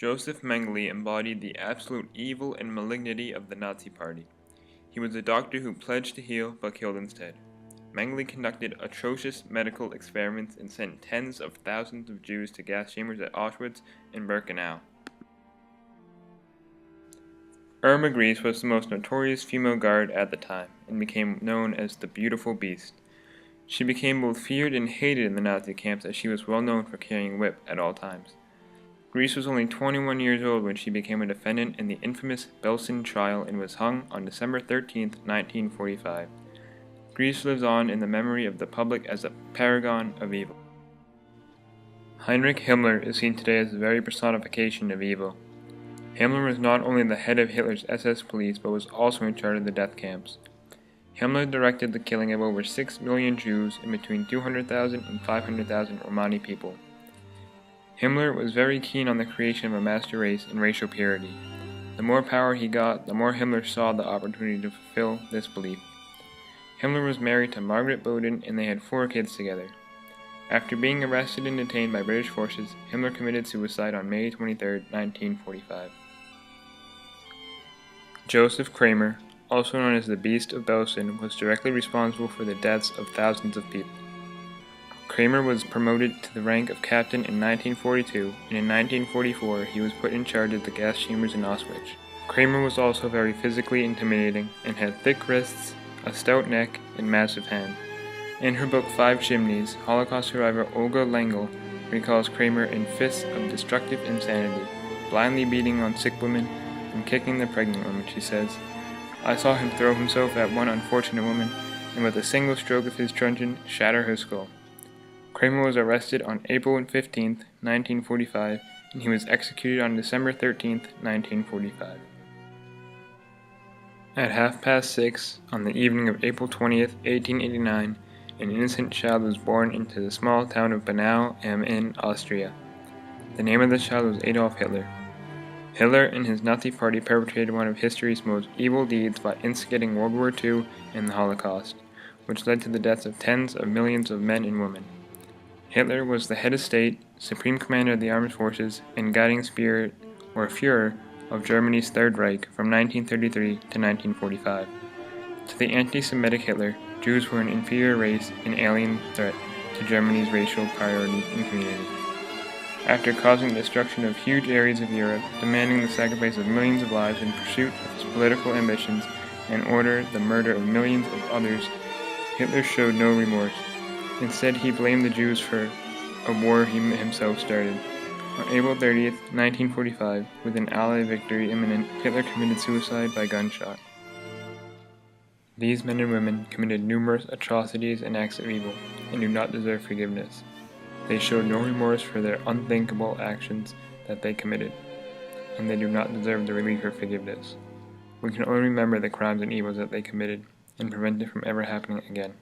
Joseph Mengele embodied the absolute evil and malignity of the Nazi Party. He was a doctor who pledged to heal but killed instead. Mengele conducted atrocious medical experiments and sent tens of thousands of Jews to gas chambers at Auschwitz and Birkenau. Irma Gries was the most notorious female guard at the time and became known as the Beautiful Beast. She became both feared and hated in the Nazi camps as she was well known for carrying a whip at all times. Gries was only 21 years old when she became a defendant in the infamous Belsen trial and was hung on December 13, 1945. Gries lives on in the memory of the public as a paragon of evil. Heinrich Himmler is seen today as the very personification of evil. Himmler was not only the head of Hitler's SS police but was also in charge of the death camps. Himmler directed the killing of over 6 million Jews and between 200,000 and 500,000 Romani people. Himmler was very keen on the creation of a master race and racial purity. The more power he got, the more Himmler saw the opportunity to fulfill this belief. Himmler was married to Margaret Boden and they had 4 kids together. After being arrested and detained by British forces, Himmler committed suicide on May 23, 1945. Joseph Kramer, also known as the Beast of Belsen, was directly responsible for the deaths of thousands of people. Kramer was promoted to the rank of captain in 1942, and in 1944 he was put in charge of the gas chambers in Auschwitz. Kramer was also very physically intimidating and had thick wrists, a stout neck, and massive hands. In her book 5 Chimneys, Holocaust survivor Olga Lengel recalls Kramer in fits of destructive insanity, blindly beating on sick women and kicking the pregnant woman. She says, "I saw him throw himself at one unfortunate woman and with a single stroke of his truncheon shatter her skull." Kramer was arrested on April 15, 1945, and he was executed on December 13, 1945. At 6:30 on the evening of April 20, 1889, an innocent child was born into the small town of Bernau am Inn, Austria. The name of the child was Adolf Hitler. Hitler and his Nazi Party perpetrated one of history's most evil deeds by instigating World War II and the Holocaust, which led to the deaths of tens of millions of men and women. Hitler was the head of state, supreme commander of the armed forces, and guiding spirit, or Führer, of Germany's Third Reich from 1933 to 1945. To the anti-Semitic Hitler, Jews were an inferior race and alien threat to Germany's racial priority and community. After causing the destruction of huge areas of Europe, demanding the sacrifice of millions of lives in pursuit of his political ambitions, and ordered the murder of millions of others, Hitler showed no remorse. Instead, he blamed the Jews for a war he himself started. On April 30, 1945, with an Allied victory imminent, Hitler committed suicide by gunshot. These men and women committed numerous atrocities and acts of evil, and do not deserve forgiveness. They showed no remorse for their unthinkable actions that they committed, and they do not deserve the relief or forgiveness. We can only remember the crimes and evils that they committed, and prevent it from ever happening again.